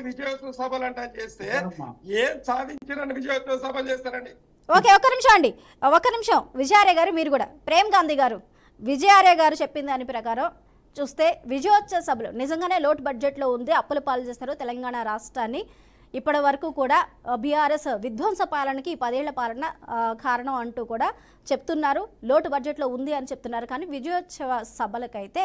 విజయోత్సవ సభలు అంటే చేస్తే ఏం సాధించారని విజయోత్సవ సభలు చేస్తారండి? ఓకే, ఒక్క నిమిషం అండి, ఒక్క నిమిషం. విజయార్య గారు మీరు కూడా, ప్రేమ్ గాంధీ గారు, విజయార్య గారు చెప్పిన దాని ప్రకారం చూస్తే విజయోత్సవ సభలు నిజంగానే లోటు బడ్జెట్లో ఉంది, అప్పుల పాలు చేస్తారు తెలంగాణ రాష్ట్రాన్ని. ఇప్పటి వరకు కూడా బీఆర్ఎస్ విధ్వంస పాలనకి 10 ఏళ్ల పాలన కారణం అంటూ కూడా చెప్తున్నారు, లోటు బడ్జెట్లో ఉంది అని చెప్తున్నారు. కానీ విజయోత్సవ సభలకైతే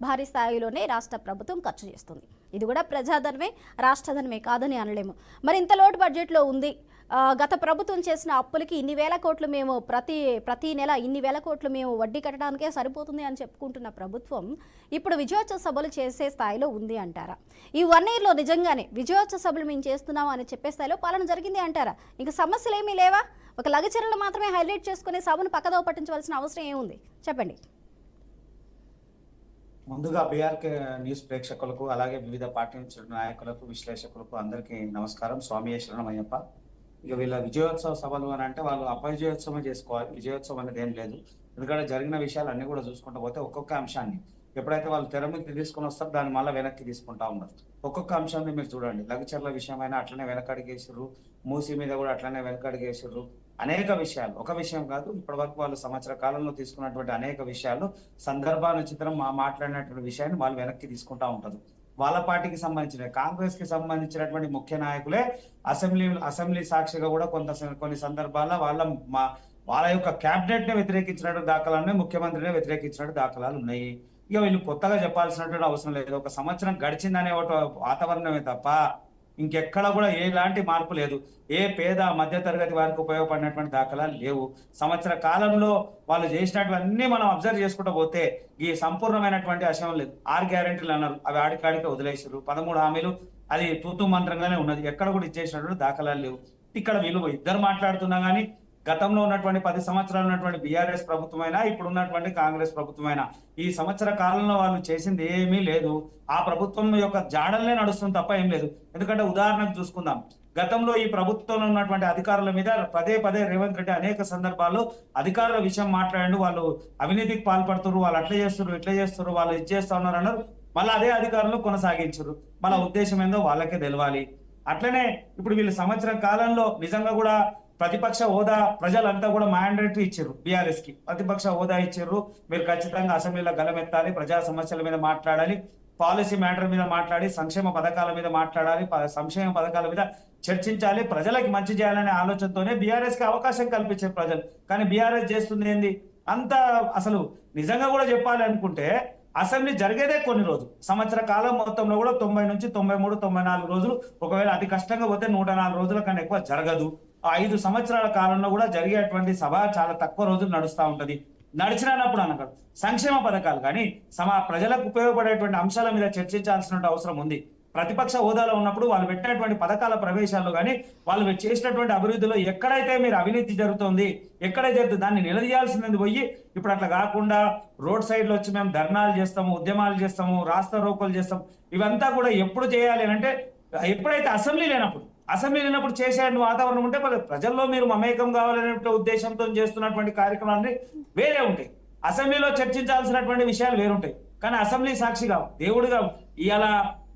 భారీ స్థాయిలోనే రాష్ట్ర ప్రభుత్వం ఖర్చు చేస్తుంది. ఇది కూడా ప్రజాధనమే, రాష్ట్రధనమే, కాదని అనలేము. మరి ఇంత లోటు బడ్జెట్లో ఉంది, గత ప్రభుత్వం చేసిన అప్పులకి ఇన్ని వేల కోట్లు మేము ప్రతి నెల ఇన్ని వేల కోట్లు మేము వడ్డీ కట్టడానికే సరిపోతుంది అని చెప్పుకుంటున్న ప్రభుత్వం ఇప్పుడు విజయోత్సవ సభలు చేసే స్థాయిలో ఉంది అంటారా? ఈ 1 yearలో నిజంగానే విజయోత్సవ సభలు మేము చేస్తున్నాం అని చెప్పే స్థాయిలో పాలన జరిగింది అంటారా? ఇంకా సమస్యలు ఏమీ లేవా? ఒక లగచర్యలు మాత్రమే హైలైట్ చేసుకునే సభను పక్కదో పట్టించవలసిన అవసరం ఏముంది చెప్పండి. ముందుగా బీఆర్కే న్యూస్ ప్రేక్షకులకు, అలాగే వివిధ పార్టీ నాయకులకు, విశ్లేషకులకు అందరికీ నమస్కారం. స్వామి శరణమయ్యప్ప. ఇక వీళ్ళ విజయోత్సవ సభలు అని అంటే వాళ్ళు అపవిజయోత్సవం చేసుకోవాలి, విజయోత్సవం అనేది ఏం లేదు. ఎందుకంటే జరిగిన విషయాలు అన్ని కూడా చూసుకుంటూ పోతే ఒక్కొక్క అంశాన్ని ఎప్పుడైతే వాళ్ళు తెర మీద తీసుకొని వస్తారో దాన్ని మళ్ళీ వెనక్కి తీసుకుంటా ఉన్నారు. ఒక్కొక్క అంశాన్ని మీరు చూడండి, లగచర్ల విషయమైనా అట్లనే వెనకడిగేసారు, మూసి మీద కూడా అట్లనే వెనకడిగేసారు. అనేక విషయాలు, ఒక విషయం కాదు, ఇప్పటి వరకు వాళ్ళు సంవత్సర కాలంలో తీసుకున్నటువంటి అనేక విషయాలు సందర్భానుచితం మాట్లాడినటువంటి విషయాన్ని వాళ్ళు వెనక్కి తీసుకుంటా ఉంటారు. వాళ్ళ పార్టీకి సంబంధించిన, కాంగ్రెస్ కి సంబంధించినటువంటి ముఖ్య నాయకులే అసెంబ్లీ సాక్షిగా కూడా కొన్ని సందర్భాల్లో వాళ్ళ యొక్క క్యాబినెట్ ని వ్యతిరేకించినట్టు దాఖలాలనే, ముఖ్యమంత్రిని వ్యతిరేకించినట్టు దాఖలాలు ఉన్నాయి. ఇక వీళ్ళు కొత్తగా చెప్పాల్సినటువంటి అవసరం లేదు. ఒక సంవత్సరం గడిచిందనే ఒక వాతావరణమే తప్ప ఇంకెక్కడ కూడా ఎలాంటి మార్పు లేదు. ఏ పేద మధ్య తరగతి వారికి ఉపయోగపడినటువంటి దాఖలాలు లేవు. సంవత్సర కాలంలో వాళ్ళు చేసినటువన్నీ మనం అబ్జర్వ్ చేసుకుంటూ పోతే ఈ సంపూర్ణమైనటువంటి ఆశయం లేదు. 6 గ్యారెంటీలు అన్నారు, అవి ఆడికాడికే వదిలేసారు. 13 హామీలు అది తూతూ మంత్రంగానే ఉన్నది, ఎక్కడ కూడా ఇచ్చేసినటువంటి దాఖలాలు లేవు. ఇక్కడ వీళ్ళు ఇద్దరు మాట్లాడుతున్నా కానీ గతంలో ఉన్నటువంటి 10 సంవత్సరాలు ఉన్నటువంటి బీఆర్ఎస్ ప్రభుత్వమైనా ఇప్పుడు ఉన్నటువంటి కాంగ్రెస్ ప్రభుత్వమైనా ఈ సంవత్సర కాలంలో వాళ్ళు చేసింది ఏమీ లేదు. ఆ ప్రభుత్వం యొక్క జాడలనే నడుస్తుంది తప్ప ఏం లేదు. ఎందుకంటే ఉదాహరణకు చూసుకుందాం, గతంలో ఈ ప్రభుత్వంలో ఉన్నటువంటి అధికారుల మీద పదే రేవంత్ రెడ్డి అనేక సందర్భాల్లో అధికారుల విషయం మాట్లాడండి, వాళ్ళు అవినీతికి పాల్పడుతున్నారు, వాళ్ళు అట్లా చేస్తున్నారు, ఇట్లా చేస్తున్నారు, వాళ్ళు ఇది చేస్తా ఉన్నారు అన్నారు. మళ్ళీ అదే అధికారులు కొనసాగించారు. వాళ్ళ ఉద్దేశం ఏందో వాళ్ళకే తెలవాలి. అట్లనే ఇప్పుడు వీళ్ళు సంవత్సరం కాలంలో నిజంగా కూడా ప్రతిపక్ష హోదా ప్రజలంతా కూడా మ్యాండేటరీ ఇచ్చారు, బీఆర్ఎస్ కి ప్రతిపక్ష హోదా ఇచ్చారు. మీరు ఖచ్చితంగా అసెంబ్లీలో గలమెత్తాలి, ప్రజా సమస్యల మీద మాట్లాడాలి, పాలసీ మ్యాటర్ మీద మాట్లాడి, సంక్షేమ పథకాల మీద మాట్లాడాలి, సంక్షేమ పథకాల మీద చర్చించాలి, ప్రజలకి మంచి చేయాలనే ఆలోచనతోనే బీఆర్ఎస్ కి అవకాశం కల్పించారు ప్రజలు. కానీ బీఆర్ఎస్ చేస్తుంది ఏంది అంత, అసలు నిజంగా కూడా చెప్పాలి అనుకుంటే అసెంబ్లీ జరిగేదే కొన్ని రోజులు, సంవత్సర కాలం మొత్తంలో కూడా 90 నుంచి 93, 94 రోజులు, ఒకవేళ అతి కష్టంగా పోతే 104 రోజుల కన్నా ఎక్కువ జరగదు. 5 సంవత్సరాల కాలంలో కూడా జరిగేటువంటి సభ చాలా తక్కువ రోజులు నడుస్తూ ఉంటది. నడిచినప్పుడు అనగా సంక్షేమ పథకాలు కానీ ప్రజలకు ఉపయోగపడేటువంటి అంశాల మీద చర్చించాల్సిన అవసరం ఉంది. ప్రతిపక్ష హోదాలో ఉన్నప్పుడు వాళ్ళు పెట్టినటువంటి పథకాల ప్రవేశాల్లో కానీ వాళ్ళు చేసినటువంటి అభివృద్ధిలో ఎక్కడైతే మీరు అవినీతి జరుగుతుంది, ఎక్కడైతే జరుగుతుంది దాన్ని నిలదీయాల్సింది పోయి ఇప్పుడు అట్లా కాకుండా రోడ్ సైడ్ లో వచ్చి మేము ధర్నాలు చేస్తాము, ఉద్యమాలు చేస్తాము, రాస్తా రోకోలు చేస్తాం. ఇవంతా కూడా ఎప్పుడు చేయాలి అంటే ఎప్పుడైతే అసెంబ్లీ లేనప్పుడు చేసే వాతావరణం ఉంటే ప్రజల్లో మీరు మమేకం కావాలనే ఉద్దేశంతో చేస్తున్నటువంటి కార్యక్రమాన్ని వేరే ఉంటాయి. అసెంబ్లీలో చర్చించాల్సినటువంటి విషయాలు వేరుంటాయి. కానీ అసెంబ్లీ సాక్షిగా దేవుడిగా ఇవాళ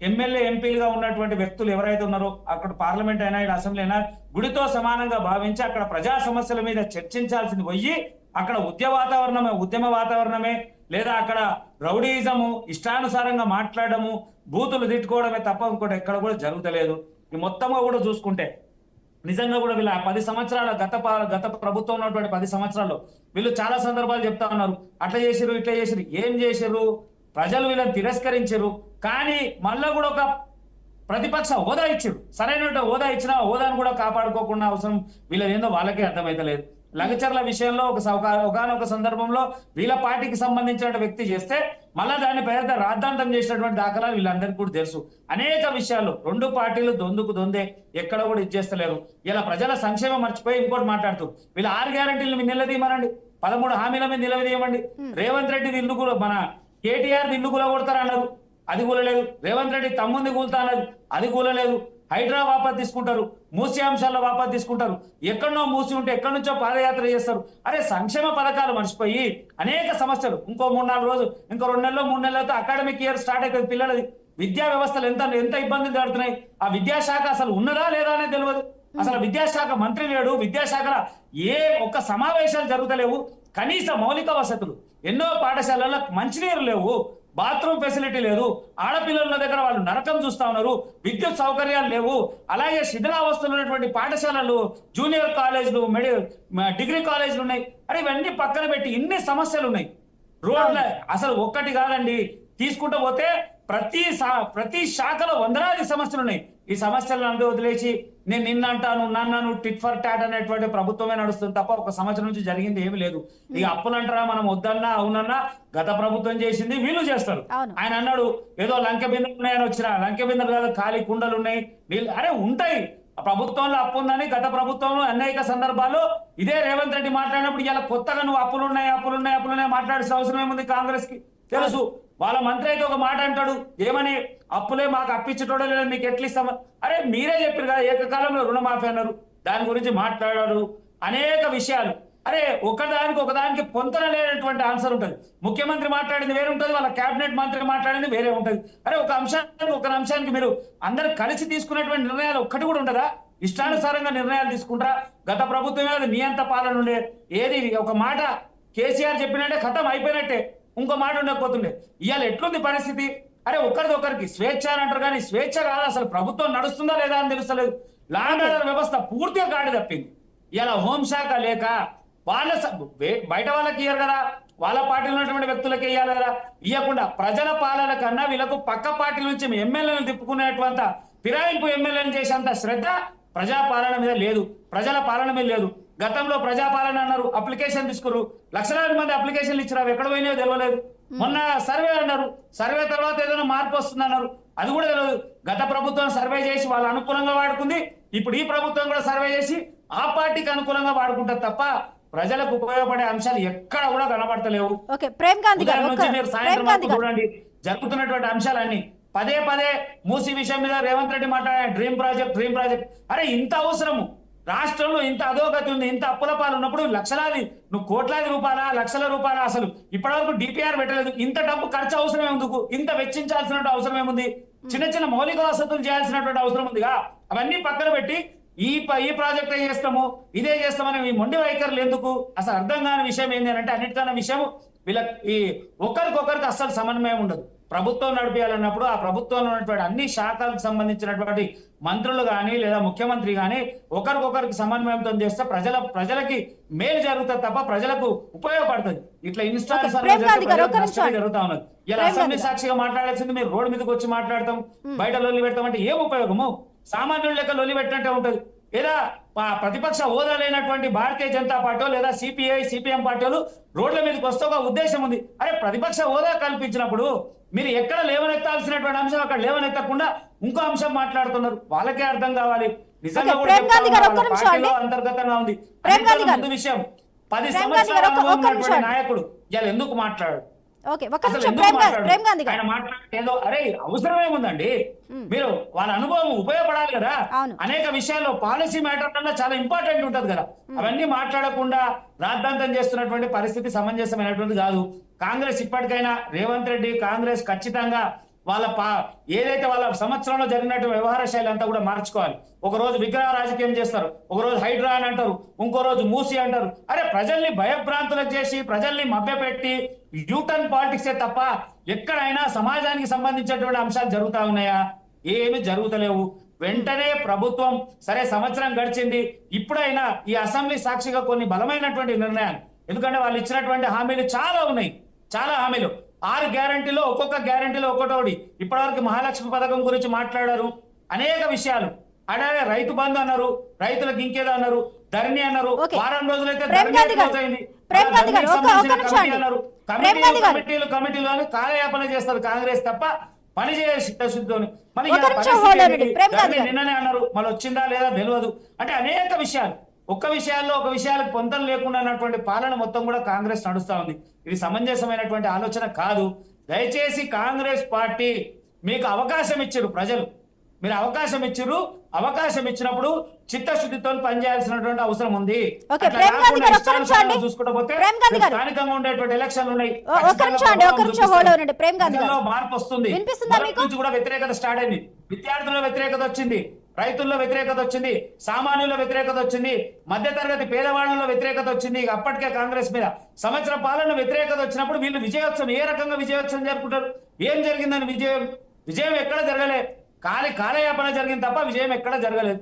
ఎమ్మెల్యే ఎంపీలుగా ఉన్నటువంటి వ్యక్తులు ఎవరైతే ఉన్నారో అక్కడ పార్లమెంట్ అయినా ఇక్కడ అసెంబ్లీ అయినా గుడితో సమానంగా భావించి అక్కడ ప్రజా సమస్యల మీద చర్చించాల్సింది పోయి అక్కడ ఉద్యమ వాతావరణమే లేదా అక్కడ రౌడీయిజము, ఇష్టానుసారంగా మాట్లాడము, బూతులు తిట్టుకోవడమే తప్ప ఇంకోటి ఎక్కడ కూడా జరుగుతలేదు. ఈ మొత్తంగా కూడా చూసుకుంటే నిజంగా కూడా వీళ్ళ 10 సంవత్సరాల గత ప్రభుత్వం ఉన్నటువంటి 10 సంవత్సరాల్లో వీళ్ళు చాలా సందర్భాలు చెప్తా ఉన్నారు, అట్లా చేసిరు, ఇట్లా చేసిరు. ఏం చేసిరు? ప్రజలు వీళ్ళని తిరస్కరించారు. కానీ మళ్ళా కూడా ఒక ప్రతిపక్ష హోదా ఇచ్చారు. సరైన హోదా ఇచ్చిన హోదాను కూడా కాపాడుకోకుండా అవసరం వీళ్ళది ఏందో వాళ్ళకే అర్థమైతలేదు. లగచర్ల విషయంలో ఒకనొక సందర్భంలో వీళ్ళ పార్టీకి సంబంధించిన వ్యక్తి చేస్తే మళ్ళా దాన్ని పెద్ద రాద్ధాంతం చేసినటువంటి దాఖలాలు వీళ్ళందరికీ కూడా తెలుసు. అనేక విషయాలు 2 పార్టీలు దొందే ఎక్కడ కూడా ఇచ్చేస్తలేరు. ఇలా ప్రజల సంక్షేమం మర్చిపోయి ఇంకోటి మాట్లాడుతూ వీళ్ళ 6 గ్యారెంటీలు మీరు నిలదీయమనండి, 13 హామీల మీద నిలదీయమండి. రేవంత్ రెడ్డి ఇల్లు కూడా మన కేటీఆర్ ఇల్లు కూడా కొడతారన్నారు, అది కూలలేదు. రేవంత్ రెడ్డి తమ్ముంది కూలుతా అన్నది, అది కూలలేదు. హైడ్రా వాపస్ తీసుకుంటారు, మూసి అంశాల్లో వాపస్ తీసుకుంటారు. ఎక్కడనో మూసి ఉంటే ఎక్కడి నుంచో పాదయాత్ర చేస్తారు. అరే సంక్షేమ పథకాలు మర్చిపోయి అనేక సమస్యలు. ఇంకో 3-4 రోజులు, ఇంకో 2 నెలలు 3 నెలలతో అకాడమిక్ ఇయర్ స్టార్ట్ అవుతుంది పిల్లలది. విద్యా వ్యవస్థలు ఎంత ఇబ్బందులు జరుగుతున్నాయి. ఆ విద్యాశాఖ అసలు ఉన్నదా లేదా అనేది తెలియదు. అసలు విద్యాశాఖ మంత్రి లేడు. విద్యాశాఖలో ఏ ఒక్క సమావేశాలు జరుగుతలేవు. కనీస మౌలిక వసతులు ఎన్నో పాఠశాలల్లో మంచినీరు లేవు, బాత్రూమ్ ఫెసిలిటీ లేదు, ఆడపిల్లల దగ్గర వాళ్ళు నరకం చూస్తా ఉన్నారు, విద్యుత్ సౌకర్యాలు లేవు. అలాగే శిథిలావస్థలు ఉన్నటువంటి పాఠశాలలు, జూనియర్ కాలేజీలు, డిగ్రీ కాలేజీలు ఉన్నాయి. అరే ఇవన్నీ పక్కన పెట్టి ఇన్ని సమస్యలు ఉన్నాయి. రోడ్ల అసలు ఒక్కటి కాదండి, తీసుకుంటూ పోతే ప్రతి శాఖలో వందలాది సమస్యలు ఉన్నాయి. ఈ సమస్యలను అందరూ వదిలేసి నేను నిన్న అంటాను నన్ను టిట్ ఫర్ టాట్ అనేటువంటి ప్రభుత్వమే నడుస్తుంది తప్ప ఒక సంవత్సరం నుంచి జరిగింది ఏమి లేదు. ఇక అప్పులు అంటారా, మనం వద్దన్నా అవునన్నా గత ప్రభుత్వం చేసింది వీళ్ళు చేస్తారు. ఆయన అన్నాడు ఏదో లంకె బిందెలు ఉన్నాయని వచ్చినా, లంకె బిందెలు కాదు ఖాళీ కుండలు ఉన్నాయి, నీళ్ళు అరే ఉంటాయి. ప్రభుత్వంలో అప్పు ఉందని గత ప్రభుత్వంలో అనేక సందర్భాల్లో ఇదే రేవంత్ రెడ్డి మాట్లాడినప్పుడు ఇలా కొత్తగా నువ్వు అప్పులున్నాయి మాట్లాడాల్సిన అవసరం ఏముంది? కాంగ్రెస్ కి తెలుసు. వాళ్ళ మంత్రి అయితే ఒక మాట అంటాడు, ఏమని అప్పులే మాకు అప్పించటోడే లేదు, మీకు ఎట్లా ఇస్తామని. అరే మీరే చెప్పారు కదా ఏకకాలంలో రుణమాఫీ అన్నారు, దాని గురించి మాట్లాడారు అనేక విషయాలు. అరే ఒకదానికి పొంతన లేనటువంటి ఆన్సర్ ఉంటుంది. ముఖ్యమంత్రి మాట్లాడింది వేరే ఉంటుంది, వాళ్ళ కేబినెట్ మంత్రి మాట్లాడింది వేరే ఉంటుంది. అరే ఒక అంశానికి మీరు అందరూ కలిసి తీసుకునేటువంటి నిర్ణయాలు ఒక్కటి కూడా ఉండదా? ఇష్టానుసారంగా నిర్ణయాలు తీసుకుంటారా? గత ప్రభుత్వమే అది నియంత పాలన ఉండే. ఏది ఒక మాట కేసీఆర్ చెప్పినట్టే ఖతం అయిపోయినట్టే, ఇంకో మాట ఉండకపోతుండే. ఇవాళ ఎట్లుంది పరిస్థితి? అరే ఒకరికి స్వేచ్ఛ అని అంటారు కానీ స్వేచ్ఛ కాదు, అసలు ప్రభుత్వం నడుస్తుందా లేదా అని తెలుస్తలేదు. లా అండ్ ఆర్డర్ వ్యవస్థ పూర్తిగా గాడి తప్పింది. ఇలా హోంశాఖ లేక వాళ్ళ బయట వాళ్ళకి ఇయ్యారు కదా, వాళ్ళ పార్టీలో ఉన్నటువంటి వ్యక్తులకి ఇయ్యాలి కదా. ఇవ్వకుండా ప్రజల పాలన కన్నా వీళ్ళకు పక్క పార్టీ నుంచి ఎమ్మెల్యేలను తిప్పుకునేటువంటి ఫిరాయింపు ఎమ్మెల్యేలను చేసేంత శ్రద్ధ ప్రజాపాలన మీద లేదు, ప్రజల పాలన మీద లేదు. గతంలో ప్రజాపాలన అన్నారు, అప్లికేషన్ తీసుకున్నారు, లక్షలాది మంది అప్లికేషన్లు ఇచ్చారు, అవి ఎక్కడ పోయినాయో తెలియలేదు. మొన్న సర్వే అన్నారు, సర్వే తర్వాత ఏదైనా మార్పు వస్తుంది అన్నారు, అది కూడా తెలియదు. గత ప్రభుత్వం సర్వే చేసి వాళ్ళ అనుకూలంగా వాడుకుంది, ఇప్పుడు ఈ ప్రభుత్వం కూడా సర్వే చేసి ఆ పార్టీకి అనుకూలంగా వాడుకుంటారు తప్ప ప్రజలకు ఉపయోగపడే అంశాలు ఎక్కడ కూడా కనబడతలేవు. మీరు సాయంత్రం చూడండి జరుగుతున్నటువంటి అంశాలన్నీ పదే మూసి విషయం మీద రేవంత్ రెడ్డి మాట్లాడారు, డ్రీమ్ ప్రాజెక్ట్. అరే ఇంత అవసరము, రాష్ట్రంలో ఇంత అధోగతి ఉంది, ఇంత అప్పుల పాలు ఉన్నప్పుడు నువ్వు కోట్లాది రూపాయల లక్షల రూపాయల అసలు ఇప్పటివరకు డిపిఆర్ పెట్టలేదు. ఇంత డబ్బు ఖర్చు అవసరం ఏముందుకు? ఇంత వెచ్చించాల్సిన అవసరం ఏముంది? చిన్న మౌలిక వసతులు చేయాల్సినటువంటి అవసరం ఉందిగా. అవన్నీ పక్కన పెట్టి ఈ ప్రాజెక్ట్ చేస్తాము ఇదే చేస్తామని ఈ మొండి వైఖరులు ఎందుకు? అసలు అర్థం కాని విషయం ఏంటి అంటే అన్నిటికన్నా విషయం వీళ్ళకి ఒకరికొకరికి అస్సలు సమన్వయం ఉండదు. ప్రభుత్వం నడిపించాలన్నప్పుడు ఆ ప్రభుత్వంలో ఉన్నటువంటి అన్ని శాఖలకు సంబంధించినటువంటి మంత్రులు కానీ లేదా ముఖ్యమంత్రి కానీ ఒకరికొకరికి సమన్వయంతో చేస్తే ప్రజలకి మేలు జరుగుతుంది తప్ప ప్రజలకు ఉపయోగపడుతుంది. ఇట్లా ఇన్స్టాల్ జరుగుతా ఉన్నది. ఇలా అసెంబ్లీ సాక్షిగా మాట్లాడాల్సింది మీరు రోడ్డు మీదకి వచ్చి మాట్లాడతాం, బయట లొల్లి పెడతాం అంటే ఏం ఉపయోగము? సామాన్యుల లెక్క లొల్లి పెట్టినట్టే ఉంటది. లేదా ప్రతిపక్ష హోదా లేనటువంటి భారతీయ జనతా పార్టీ లేదా సిపిఎం పార్టీలు రోడ్ల మీదకి వస్తే ఒక ఉద్దేశం ఉంది. అరే ప్రతిపక్ష హోదా కల్పించినప్పుడు మీరు ఎక్కడ లేవనెత్తాల్సినటువంటి అంశం అక్కడ లేవనెత్తకుండా ఇంకో అంశం మాట్లాడుతున్నారు. వాళ్ళకే అర్థం కావాలి. నిజంగా కూడా అంతర్గతంగా ఉంది ముందు విషయం. 10 సంవత్సరాల నాయకుడు ఇలా ఎందుకు మాట్లాడు? ఆయన మాట్లాడేదో అరే అవసరం ఏముందండి? మీరు వాళ్ళ అనుభవం ఉపయోగపడాలి కదా. అనేక విషయాల్లో పాలసీ మ్యాటర్ కన్నా చాలా ఇంపార్టెంట్ ఉంటది కదా. అవన్నీ మాట్లాడకుండా రాద్ధాంతం చేస్తున్నటువంటి పరిస్థితి సమంజసమైనటువంటి కాదు. కాంగ్రెస్ ఇప్పటికైనా రేవంత్ రెడ్డి కాంగ్రెస్ ఖచ్చితంగా వాళ్ళ ఏదైతే వాళ్ళ సంవత్సరంలో జరిగినట్టు వ్యవహార శైలి అంతా కూడా మార్చుకోవాలి. ఒక రోజు విగ్రహ రాజకీయం చేస్తారు, ఒక రోజు హైడ్రా అని అంటారు, ఇంకో రోజు మూసి అంటారు. అరే ప్రజల్ని భయభ్రాంతులకు చేసి ప్రజల్ని మభ్యపెట్టి యూటర్న్ పాలిటిక్సే తప్ప ఎక్కడైనా సమాజానికి సంబంధించినటువంటి అంశాలు జరుగుతా ఉన్నాయా? ఏమి జరుగుతలేవు. వెంటనే ప్రభుత్వం సరే సంవత్సరం గడిచింది, ఇప్పుడైనా ఈ అసెంబ్లీ సాక్షిగా కొన్ని బలమైనటువంటి నిర్ణయాలు, ఎందుకంటే వాళ్ళు ఇచ్చినటువంటి హామీలు చాలా ఉన్నాయి, చాలా హామీలు 6 గ్యారంటీలో ఒక్కొక్క గ్యారంటీలో ఒక్కొక్కటి. ఇప్పటివరకు మహాలక్ష్మి పథకం గురించి మాట్లాడారు, అనేక విషయాలు. అలాగే రైతు బంధు అన్నారు, రైతులకు ఇంకేదో అన్నారు, ధరణి అన్నారు. వారం రోజులైతే కమిటీలు అని కాలయాపన చేస్తారు కాంగ్రెస్ తప్ప పని చేసే చిత్తశుద్ధితో. నిన్ననే అన్నారు, మళ్ళీ వచ్చిందా లేదా తెలియదు. అంటే అనేక విషయాలు ఒక విషయాలకు పొంతం లేకుండా ఉన్నటువంటి పాలన మొత్తం కూడా కాంగ్రెస్ నడుస్తా ఉంది. ఇది సమంజసమైనటువంటి ఆలోచన కాదు. దయచేసి కాంగ్రెస్ పార్టీ మీకు అవకాశం ఇచ్చారు ప్రజలు, మీరు అవకాశం ఇచ్చిర్రు, అవకాశం ఇచ్చినప్పుడు చిత్తశుద్ధితో పనిచేయాల్సినటువంటి అవసరం ఉంది. ఓకే, ప్రేమ్ గాంధీ గారు ఒక్క నిమిషం అండి. చూసుకుంటూ పోతే ప్రేమ్ గాంధీ గారు స్థానికంగా ఉండేటువంటి ఎలక్షన్లు ఉన్నాయి. ఒక్క నిమిషం అండి, ఒక్క నిమిషం హోల్డ్ అవ్వండి. ప్రేమ్ గాంధీ గారు మార్పు వస్తుంది. వినిపిస్తుందా మీకు? నుంచి కూడా వ్యతిరేకత స్టార్ట్ అయింది. విద్యార్థుల వ్యతిరేకత వచ్చింది, రైతుల్లో వ్యతిరేకత వచ్చింది, సామాన్యుల వ్యతిరేకత వచ్చింది, మధ్యతరగతి పేదవాళ్ళలో వ్యతిరేకత వచ్చింది. ఇక అప్పటికే కాంగ్రెస్ మీద సంవత్సర పాలన వ్యతిరేకత వచ్చినప్పుడు వీళ్ళు విజయోత్సవం ఏ రకంగా విజయోత్సవం జరుపుకుంటారు? ఏం జరిగిందని విజయం ఎక్కడ జరగలేదు. కాలయాపన జరిగింది తప్ప విజయం ఎక్కడ జరగలేదు.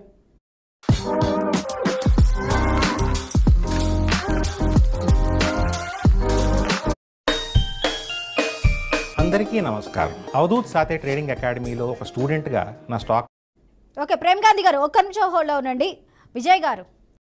అందరికీ నమస్కారం. అవధూత్ సాతే ట్రేడింగ్ అకాడమీలో ఒక స్టూడెంట్గా నా స్టాక్ ఓకే, ప్రేమ్ గాంధీ గారు ఒక్క నిమిషం హోల్డ్ అవునండి. విజయ్ గారు